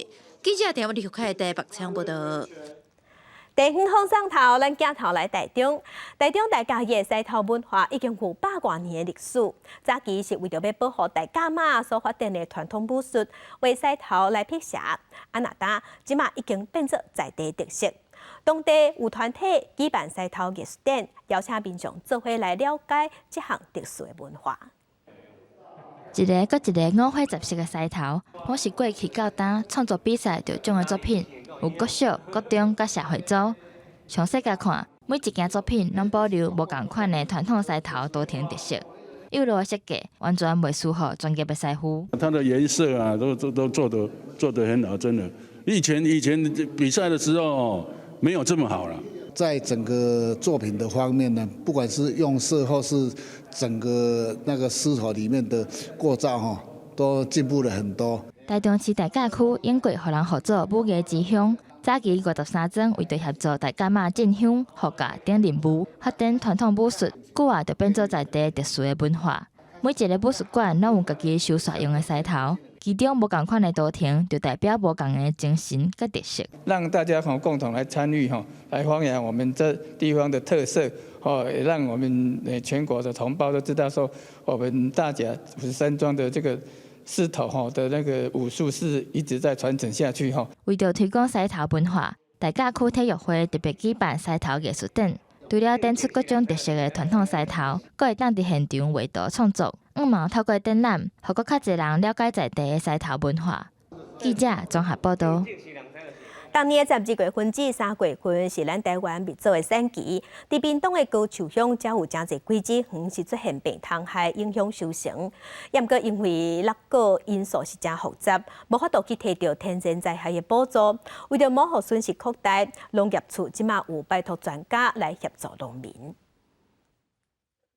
[SPEAKER 16] 记者电话李玉凯台北仓报道。
[SPEAKER 1] 地方放送头，咱镜头来台中。台中大家嘅西头文化已经有100多年的历史。早期是为着要保护大甲妈所发展的传统武术，为西头来辟邪。啊那呾，即马已经变作在地特色。当地有团体举办西头艺术展，邀请民众做伙来了解这项特殊的文化。
[SPEAKER 18] 一个搁一个五花杂色的西头，我是过去到今创作比赛得奖的作品。有国小、国中、甲社会组，从世界看，每一件作品拢保留无同款的传统西头多庭特色。有路的设计完全袂输给专业的师傅。
[SPEAKER 20] 它的颜色啊，都做得很好，真的。以前比赛的时候没有这么好了。
[SPEAKER 27] 在整个作品的方面呢，不管是用色或是整个那个狮头里面的构造哈，都进步了很多。
[SPEAKER 18] 台中市大甲区永贵互人合作武艺之乡，早期53庄为着协助大甲妈进香、护驾等任务，发展传统武术，久啊就变做在地特殊的文化。每一个武术馆拢有家己收煞用的西头，其中无同款的图腾，就代表无同的精神佮特色。让大家共同来参与来弘扬我们这地方的特色，也让我们全国的同胞都知道说，我们大甲53庄的这个。狮头的那个武术是一直在传承下去。为着推广西头文化，大甲区体育会特别举办西头艺术展，除了展出各种特色的传统西头，阁会当伫现场画图创作。嘛透过展览，互更较侪人了解在地的西头文化。记者综合报道。
[SPEAKER 1] 当年12月份至3月份是咱台湾密做的产期，伫屏东的高树乡，才有真侪果子园是出现病虫害影响收成。也毋过因为落果因素是真复杂，无法度去摕到天然灾害的补助。为着模糊损失扩大，农业处即马有拜托专家来协助农民。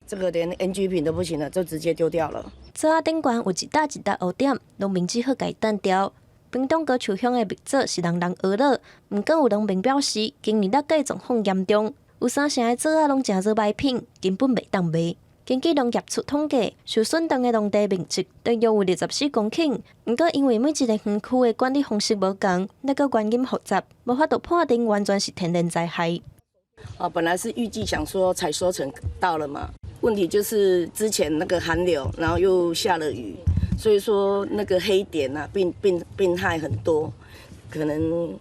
[SPEAKER 28] 这个连 NG 品都不行了，就直接丢掉了。
[SPEAKER 29] 做啊顶悬有一笪一笪污点，农民只好家单掉。屏东高树乡的蜜枣是人人学乐，毋过有农民表示，今年落果状况严重，有3成的枣仔拢真做歹品，根本袂当卖。根据农业处统计，受损动的农地面积大约有64公顷，毋过因为每一个园区的管理方式无同，那个原因复杂，无法度判定完全是天然灾害。
[SPEAKER 28] 本来是预计想说采收成到了嘛，问题就是之前那个寒流，然后又下了雨，所以说那个黑点啊，病害很多，可能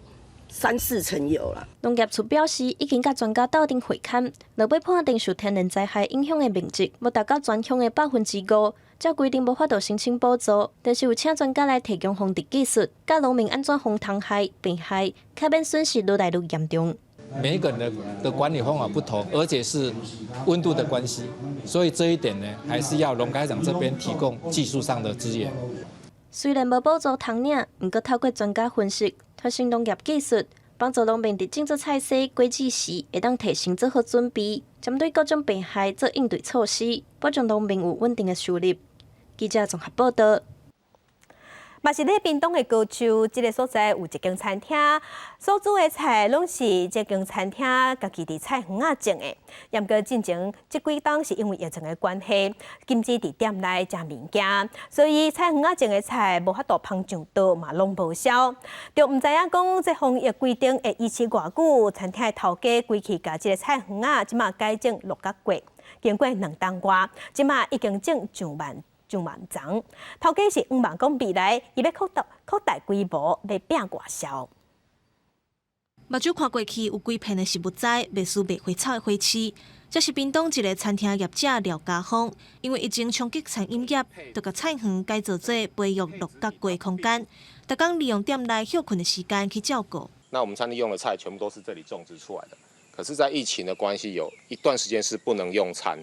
[SPEAKER 28] 3-4成有了。
[SPEAKER 29] 农业处表示，已经甲专家斗阵会勘，落尾判定受天然灾害影响的面积，要达到全乡的5%，才规定无法度申请补助。但是有请专家来提供防治技术，教农民安怎防虫害、病害，避免损失愈来愈严重。
[SPEAKER 3] 每一个人的管理方法不同，而且是温度的关系，所以这一点呢，还是要农改场这边提供技术上的资源。
[SPEAKER 29] 虽然无补助通领，不过透过专家分析，传承农业技术，帮助农民伫种植菜色、果子时，会当提前做好准备，针对各种病害做应对措施，保障农民有稳定的收入。记者综合报道。嘛是咧屏东的高丘，这个所在有一间餐厅，所煮的菜拢是这间餐厅家己伫菜园仔种的。也毋过进前这几档是因为疫情的关系，禁止伫店内食物件，所以菜园仔种的菜无法度烹上桌，嘛拢无销。就毋知影讲这防疫规定会维持偌久，餐厅的头家规气甲这个菜园仔即马改种6角过，经过2档外，即马已经种上万丛，头家是5万讲未来，伊要扩大规模，要拼外销。
[SPEAKER 16] 目睭看过去有几片的食物材，卖输卖花草的花市。这是屏东一个餐厅业者廖家峰，因为疫情冲击餐饮业，就甲菜园改造做培育6角过空间，逐工利用店内休困的时间去照顾。
[SPEAKER 4] 那我们餐厅用的菜全部都是这里种植出来的，可是，在疫情的关系，有一段时间是不能用餐。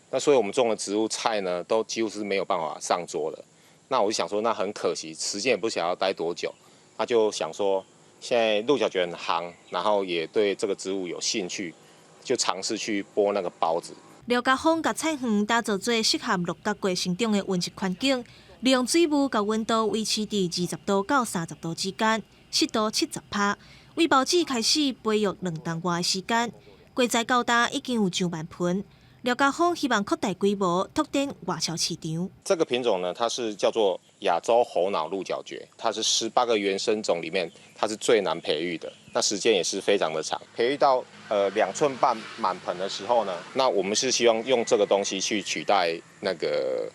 [SPEAKER 4] 那所以我们种的植物菜呢，都几乎是没有办法上桌的。那我就想说，那很可惜，时间也不想要待多久，那就想说，现在鹿角蕨很夯，然后也对这个植物有兴趣，就尝试去播那个孢子。
[SPEAKER 16] 廖家峰把菜园打造做适合6角过生长的温室环境，利用水雾甲温度维持伫20度到30度之间，湿度70%。为保质开始培育2档外的时间，果材高达已经有上万盆。廖家峰希望扩大规模，拓展外销市场。
[SPEAKER 4] 这个品种呢，它是叫做亚洲猴脑鹿角蕨，它是18个原生种里面，它是最难培育的，那时间也是非常的长。培育到2寸半满盆的时候呢，那我们是希望用这个东西去取代那个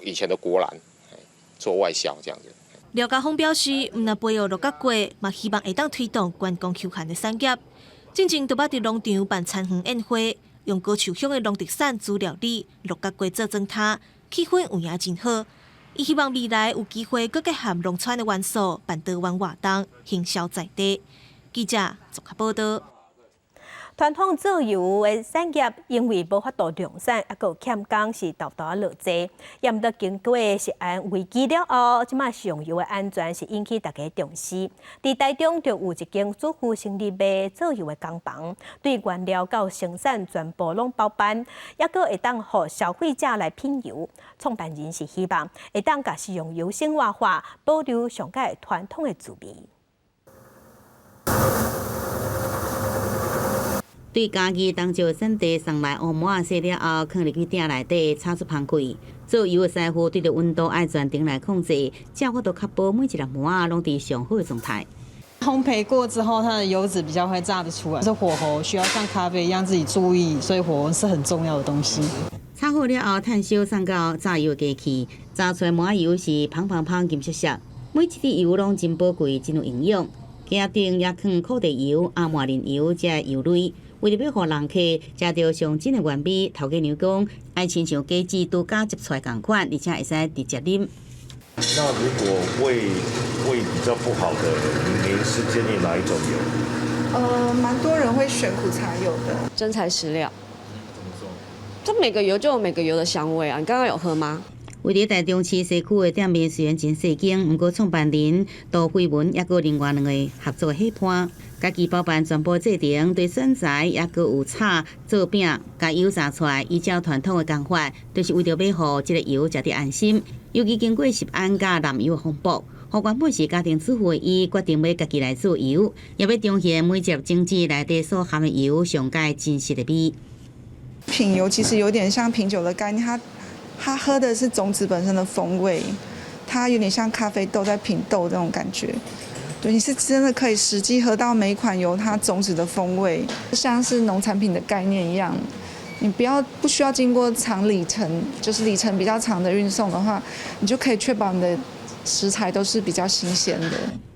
[SPEAKER 4] 以前的国兰，做外销这样子。
[SPEAKER 16] 廖家峰表示，唔但培育6角过，嘛希望会当推动观光休闲的产业。进前就捌伫农场办餐园宴会。用高树乡的农特产煮料理6角过做装塔，气氛有影真好。伊希望未来有机会搁结合农村的元素，办台湾活动，行销在地。记者综合报道。传统做油的产业因为无法度量产，也有欠工是豆豆落济。也毋得经过食安危机了后，即卖上游的安全是引起大家重视。伫台中就有一间主妇成立卖做油的工房，对原料到生产全部拢包办，也搁会当互消费者来品油。创办人是希望会当甲食用油生活化，保留上届传统的滋味。
[SPEAKER 7] 对家己当朝产地送来乌麻仔洗了后，放入去鼎内底炒出香气。做油的师傅对着温度爱全程来控制，才有法度确保每一粒麻仔拢伫上好的状态。
[SPEAKER 5] 烘焙过之后，它的油脂比较会炸得出来。是火候需要像咖啡一样自己注意，所以火温是很重要的东西。
[SPEAKER 7] 炒好了后，炭烧送到炸油的机器，炸出来麻仔油是香香香、金色色。每一滴油拢真宝贵，真有营养。家顶也放苦地油、阿麻仁油这油类。为了要互人客食到上真的原味，头家娘讲爱亲像果子都加接出来同款，而且会使直接啉。
[SPEAKER 6] 那如果胃比较不好的，您是建议哪一种油？
[SPEAKER 21] 蛮多人会选苦茶油的真材实料。
[SPEAKER 6] 怎么说？
[SPEAKER 21] 就每个油就有每个油的香味啊！你刚刚有喝吗？
[SPEAKER 7] 位伫台中市西区的店面虽然真细间，不过创办人杜慧文也搁另外2个合作伙伴，家己包办全部制定，对选材也搁有炒做饼，甲油炸出来，依照传统的工法，就是为着要互这个油食得安心。尤其经过食安甲南油的风暴，互原本是家庭主妇的伊决定要家己来做油，也要彰显每一粒精子内底所含的油上界真实的味。
[SPEAKER 21] 品油其实有点像品酒的概念，它喝的是种子本身的风味，它有点像咖啡豆在品豆这种感觉。对，你是真的可以实际喝到每一款油它种植的风味，像是农产品的概念一样。你不需要经过长里程，就是里程比较长的运送的话，你就可以确保你的食材都是比较新鲜的。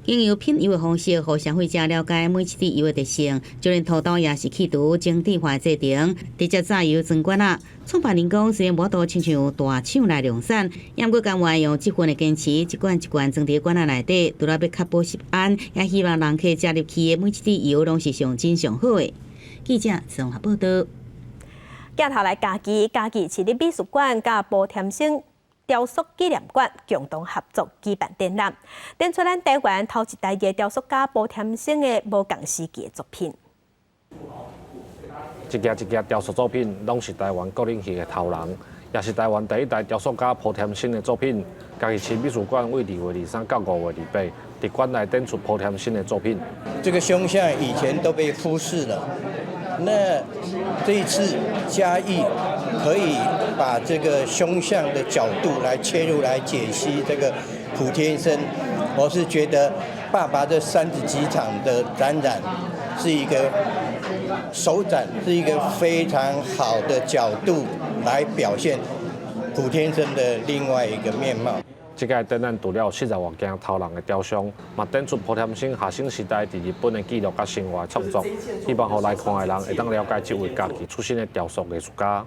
[SPEAKER 7] 经由品油的方式，让消费者了解每一滴油的特性，就连土豆也是企图精致化制成，直接榨油装罐啊。创办人讲，虽然无多亲像大厂来量产，也不甘愿用这份的坚持，一罐一罐装伫罐仔内底，除了要确保食安，也希望人客加入去的每一滴油拢是上真上好的。记者综合报道。
[SPEAKER 1] 镜头来嘉义市立美术馆甲波添生雕塑纪念馆共同合作举办展览，展出咱台湾头一代嘅雕塑家波添生嘅无共时期嘅作品。
[SPEAKER 9] 一件雕塑作品，拢是台湾国领系嘅头人，也是台湾第一代雕塑家波添生嘅作品。嘉义市美术馆为2月23到5月28，伫馆内展出波添生嘅作品。
[SPEAKER 10] 这个胸像以前都被忽视了。那这一次嘉义可以把这个胸像的角度来切入来解析这个普天生，我是觉得爸爸这30几场的展览是一个首展，是一个非常好的角度来表现普天生的另外一个面貌。
[SPEAKER 9] 这届展览除了40多件头人的雕像，嘛展出波添生学生时代伫日本的记录甲生活的创作，希望互来看的人会当了解这位家己出身的雕塑艺术家。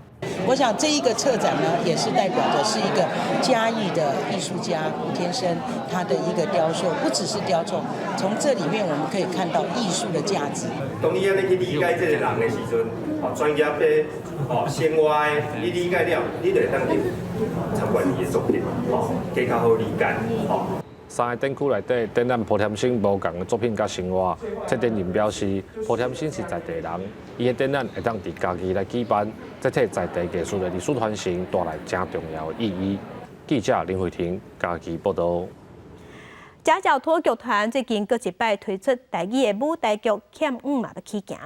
[SPEAKER 11] 我想这一个策展呢，也是代表着是一个嘉义的艺术家普天生他的一个雕塑，不只是雕塑，从这里面我们可以看到艺术的价值。
[SPEAKER 13] 当你安尼去理解这个人的时阵，专业的生活的，你理解了，你就会当去参观伊的作品，更较好理解。
[SPEAKER 9] 3个展区内底展览波添生无共的作品甲生活，这展人表示，波添生是在地人，伊的展览会当伫家己来举办，这替在地艺术的历史传承带来真重要的意义。记者林慧婷家己报道。
[SPEAKER 1] 家教托剧团最近搁一摆推出台语的舞台剧《欠五嘛要起行》，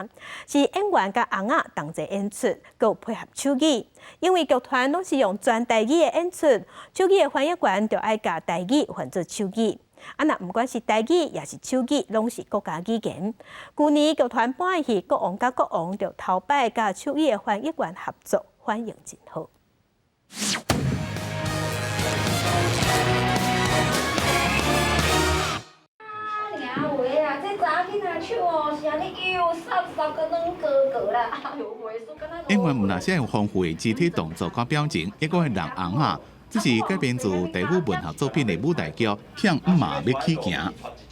[SPEAKER 1] 是演员甲翁仔同齐演出，搁有配合手语。因为剧团拢是用全台语的演出，手语的翻译员就爱甲台语换做手语。若毋管是台语也是手语，拢是国家语言。去年剧团搬去国王甲国王，就头摆甲手语的翻译员合作，反应真好。
[SPEAKER 14] 演员唔那些有丰富的肢体动作甲表情，一个人翁仔，这是改编自台语文学作品的舞台剧《欠五嘛要起行》，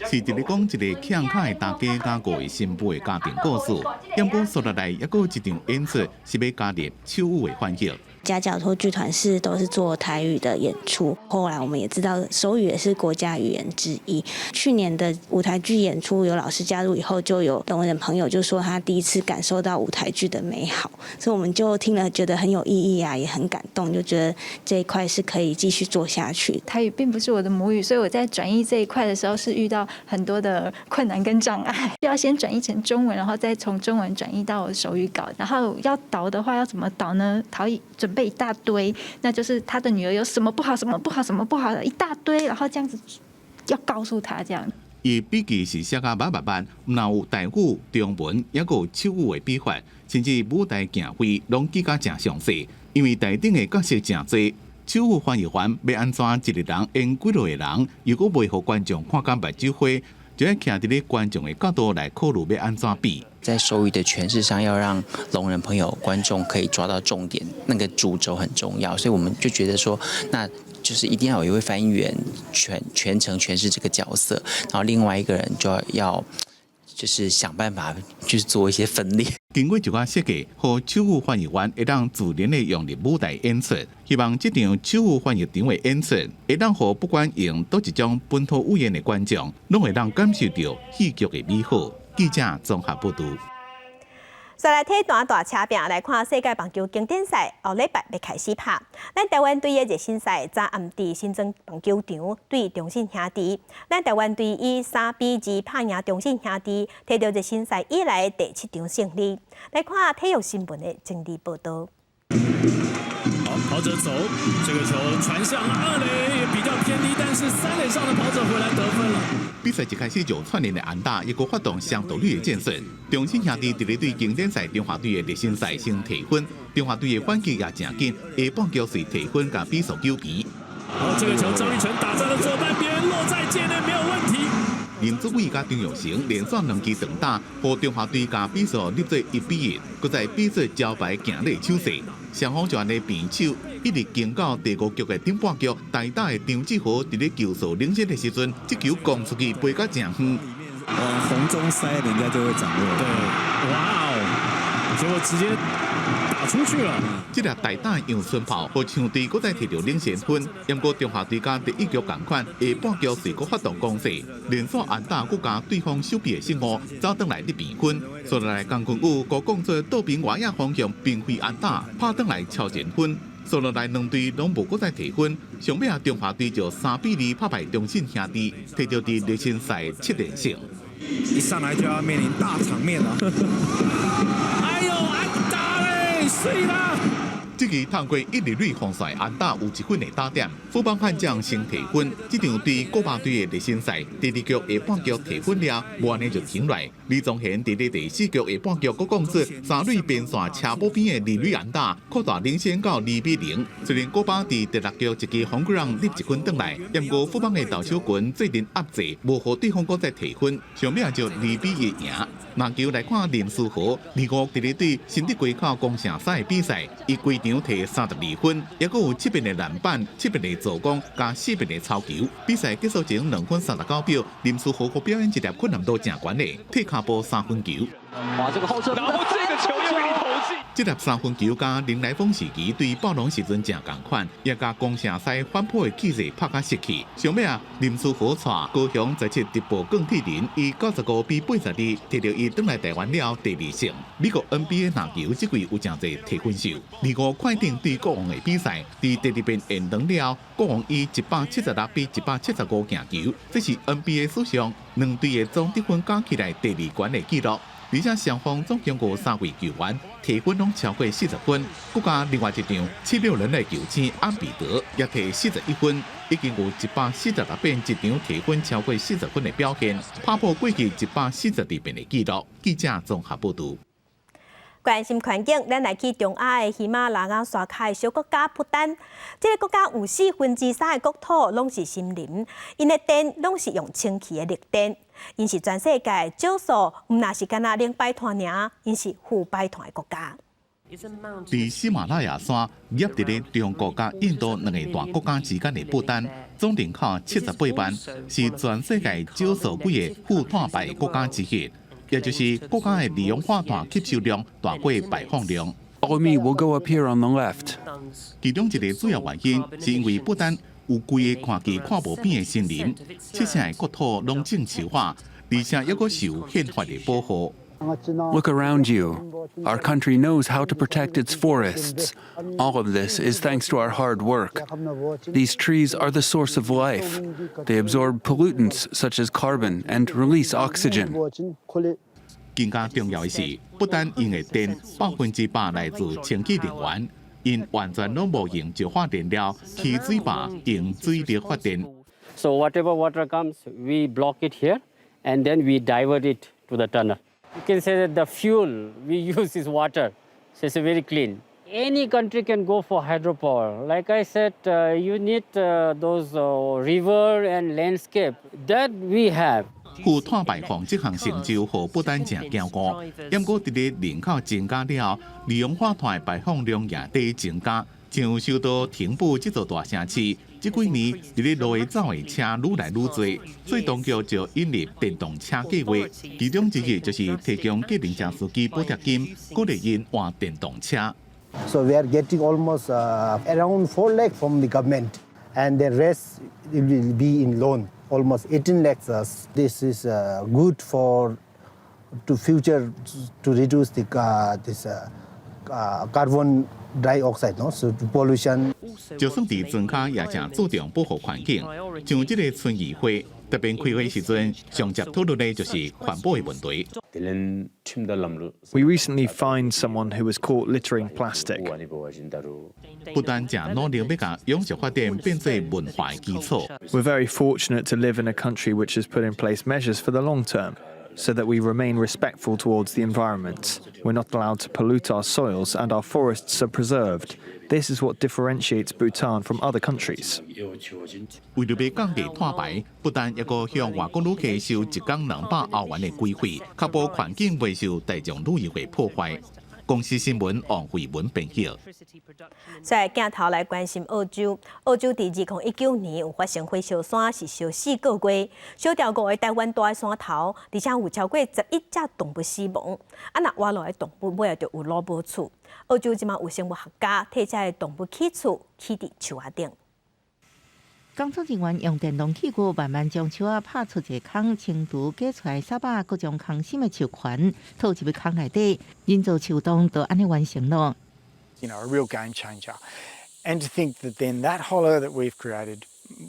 [SPEAKER 14] 是伫咧讲一个欠卡的大家甲5位新妇的家庭故事。不过，所落来也有一场演出是要加入手语的翻译。
[SPEAKER 22] 家教托剧团都是做台语的演出，后来我们也知道手语也是国家语言之一。去年的舞台剧演出有老师加入以后，就有聋人朋友就说他第一次感受到舞台剧的美好，所以我们就听了觉得很有意义啊，也很感动，就觉得这一块是可以继续做下去。
[SPEAKER 23] 台语并不是我的母语，所以我在转译这一块的时候是遇到很多的困难跟障碍，要先转译成中文，然后再从中文转译到手语稿，然后要导的话要怎么导呢？准备一大堆，那就是他的女儿有什么不好、什么不好、什么不好的一大堆，然后这样子要告诉他这样。
[SPEAKER 14] 伊笔记是写甲慢，若有台语、中文，也有手语的笔法，甚至舞台行位拢记甲真详细。因为台顶的角色真多，手语翻译员要安怎一个人演几落个人，如果袂互观众看甲目睭花，就要徛伫咧观众的角度来考虑要安怎比。
[SPEAKER 24] 在手语的诠释上，要让聋人朋友、观众可以抓到重点，那个主轴很重要，所以我们就觉得说，那就是一定要有一位翻译员全程诠释这个角色，然后另外一个人就要就是想办法去做一些分裂。
[SPEAKER 14] 经过这个设计，和手语翻译员会当自然的用入舞台演出，希望这场手语翻译场的演出会当和不管用多一种本土语言的观众，拢会当感受到戏剧的美好。记者综合报道。
[SPEAKER 1] 再来睇段大车拼来看世界棒球经典赛，后礼拜要开始拍。咱台湾队的热身赛早暗伫新庄棒球场对中信兄弟，咱台湾队以3-2拍赢中信兄弟，摕到热身赛以来第7场胜利。来看体育新闻的整理报道。
[SPEAKER 2] 跑者走，这个球传向二垒，比较偏低，但是三垒上的跑者回来得分了。
[SPEAKER 14] 比赛一开始就串联的安打，一个发动相对率的战术。中信兄弟第二队经典赛中华队的热身赛先提分，中华队的反击也正紧，下半局是提分甲比数纠平。
[SPEAKER 2] 好，这个球张育成打在了左半边，落在界内没有问题。
[SPEAKER 14] 林子伟甲张玉成连续2支长打，和中华队甲比数立做1-1，搁在比赛招牌行内手势。双方就安尼平手，一直经到第5局的顶半局，代打的张志豪伫咧球数领先的时阵，这球攻出去飞到正远。
[SPEAKER 8] 往红中塞，人家就会掌握。
[SPEAKER 2] 对，哇哦，结果直接打出去了。
[SPEAKER 14] 这粒代打杨春炮，和强队搁再摕到领先分。不过中华队甲第1局同款，下半局是搁发动攻势，连续安打搁加对方手臂的失误，走转来得平分。所来江坤宇搁讲做倒边外野方向并非安打，拍转来超前分。所来2队拢无搁再提分，上尾中华队就3-2拍败中信兄弟，摕到伫热身赛7连胜。
[SPEAKER 8] 一上来就要面临大场面了。
[SPEAKER 2] 哎呦，安打嘞，碎啦！
[SPEAKER 14] 这个透过1日内防赛安打有1分的打点，富邦悍将先提分。这场对国巴队的热身赛，第2局下半局提分了，无安尼就停落来。李宗贤伫咧第4局下半局搁讲出3垒边线车补边的2垒安打，扩大领先到2-0。虽然国巴伫第6局一支红骨人立1分转来，不过富邦的投手群最近压制，无互对方搁再提分，上尾就2-1赢。篮球来看林书豪，25第二队新竹龟口攻城赛的比赛，伊规场摕32分，也搁有7遍的篮板、7遍的助攻，加4遍的抄球。比赛结束前2分39秒，林书豪搁表演一粒困难度正悬的踢卡波3分球。
[SPEAKER 2] 哇，这个后撤，然后这个球又给你投进。
[SPEAKER 14] 这粒3分球加林来峰时期对暴龙时阵正同款，也加攻城赛反扑的气势拍甲失去。上尾林书豪带高雄17直播更替人，以95比82摕到伊转来台湾了第2胜。美国 NBA 篮球这季有真侪提分秀，25快艇对国王的比赛，伫第2遍延长了，国王以176比175赢球，这是 NBA 史上2队的总得分加起来第2高的纪录。而且双方总共有3位球员提分拢超过40分，佮加另外一场76人的球星安比德也提41分，已经有146遍一场提分超过40分的表现，打破过去142遍的纪录。记者综合报道。
[SPEAKER 1] 关心环境，咱来去中亚的喜马拉雅山开小国家不丹。这个国家有3/4的国土拢是森林，因的电拢是用氢气的绿电。因是全世界少数唔那是干那零摆团尔，因是负摆团的国家。
[SPEAKER 14] 伫喜马拉雅山夹伫咧中国甲印度2个大国家之间的不丹，总人口78万，是全世界少数几个负碳排的国家之一。也就是国家的二氧化碳吸收量大过排放量。
[SPEAKER 12] Follow me, we'll go up here on the left.
[SPEAKER 14] 其中一个主要原因是因为不但有规个看起看无变的森林，7成的国土拢种树化，而且还阁受宪法的保护。
[SPEAKER 12] Look around you. Our country knows how to protect its forests. All of this is thanks to our hard work. These trees are the source of life. They absorb pollutants such as carbon and release oxygen.
[SPEAKER 14] 更加重要的是，不但用的电100%来自氢气能源，因完全拢无用石化燃料、汽水坝用水力发電。
[SPEAKER 15] So whatever water comes, we block it here, and then we divert it to the tunnel. You can say that the fuel we use is water, so it's very clean. Any country can go for hydropower. Like I said, you need those river and landscape that we have.
[SPEAKER 14] 负碳排放这项成就，和不但正骄傲，不过伫咧人口增加了，二氧化碳排放量也在增加。像受到停补这座大城市，这几年伫咧路下走的车愈来愈多，所以当局就引入电动车计划，其中一个就是提供计程车司机补贴金，鼓励因换电动车。
[SPEAKER 17] So we are getting almost around 4 lakh from the government, and the rest will be in loan. Almost 18 lakhs. This is good for to future to reduce the this carbon dioxide, no, so pollution.
[SPEAKER 14] 就算伫庄卡也正注重保护环境，像这个村议会特别开会时阵，上接讨论的就是环保的问题。
[SPEAKER 3] We recently fined someone who was caught littering plastic.
[SPEAKER 14] 不但正努力要把永续发展变作文化的基础。
[SPEAKER 3] We're very fortunate to live in a country which has put in place measures for the long term, so that we remain respectful towards the environment. We're not allowed to pollute our soils and our forests are preserved. This is what differentiates Bhutan from other countries.
[SPEAKER 14] 为了要降低碳排，不但也个向外国旅客收1港200澳元的规费，确保环境未受大众旅游的破坏。公司新闻王慧文编辑。
[SPEAKER 1] 再镜头来关心澳洲。澳洲伫2019年有发生火烧山，是烧4个月，烧掉5个台湾大的山头，而且有超过11只动物死亡。若活落来动物尾就有老母厝。澳洲即马有生物学家替这些动物起厝，起伫树仔顶。
[SPEAKER 18] 工作人员用电动器具慢慢将树仔拍出一个孔，清除挤出来沙把，各种空心的树环套入去孔内底，人造树洞就安尼完成了。
[SPEAKER 19] You know, a real game changer. And to think that then that hollow that we've created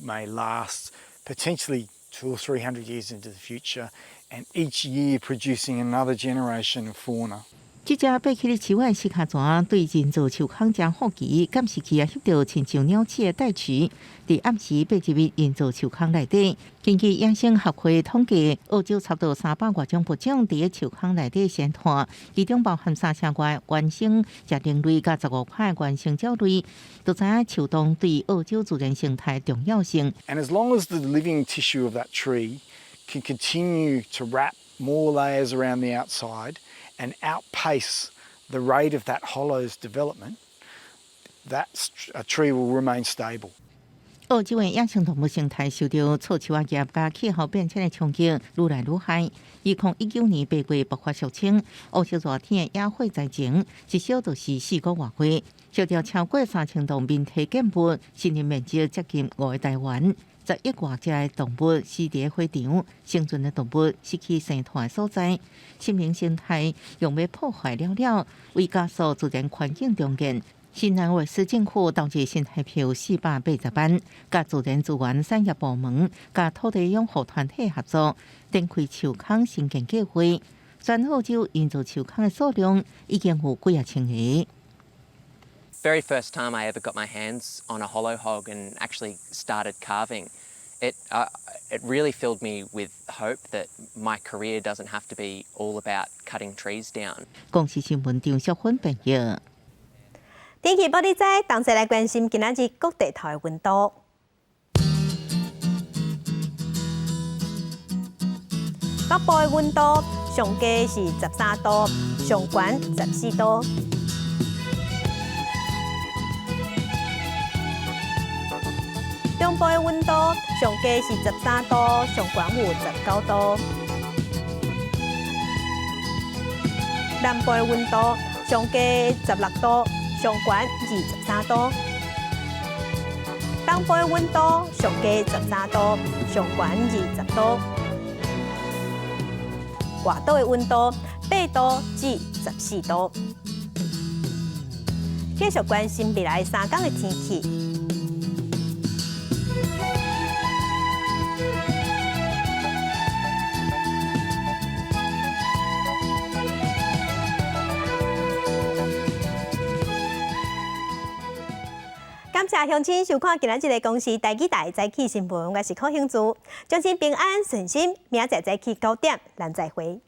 [SPEAKER 19] may last potentially 200 or 300 years into the future, and each year producing another generation of fauna.
[SPEAKER 18] 这只爬起的树仔四脚蛇对人造树孔真好奇，监视器也翕到亲像鸟鼠的带翅，伫暗时爬入去人造树孔内底。根据野生学会统计，澳洲差不多300多种物种伫个树孔内底生活，其中包含30外原生食灵类甲15块原生鸟类。就知影树洞对澳洲自然生态重要性。
[SPEAKER 19] And as long as the living tissue of that tree can continue to wrap more layers around the outside and outpace the rate of that hollow's development, that tree will remain stable.
[SPEAKER 18] 澳洲的野生动物生态受到臭树仔业甲气候变迁的冲击，愈来愈害。2019年8月爆发俗称澳洲热天的野火灾情，至少就是4个多月，烧掉超过3000栋民体建物，森林面积接近5个台湾。11外只的动物死伫火场，生存的动物失去生态所在，生命生态用要破坏了，为加速自然环境重建。新南威尔斯政府投入生态票480万，甲自然资源产业部门、甲土地养护团体合作，展开树坑新建计划。全澳洲人造树坑的数量已经有几啊千个。
[SPEAKER 20] Very first time I ever got my hands on a hollow hog and actually started carving, it really filled me with hope that my career doesn't have to be all about cutting trees down.
[SPEAKER 18] 公司新闻张淑芬编译。
[SPEAKER 1] 天气报你知，同时来关心今仔日各地头的温度。北部的温度上低是13度，上悬14度。 中部的温度上低是13度，上悬有19度。南部的温度上低16度，上悬23度。东部的温度上低13度，上悬20度。外岛的温度8度至14度。继续关心未来3天的天气。 感谢乡亲收看今仔日的公视台记台早起新闻，我是柯兴珠，祝您平安顺心，明仔早起9点，咱再会。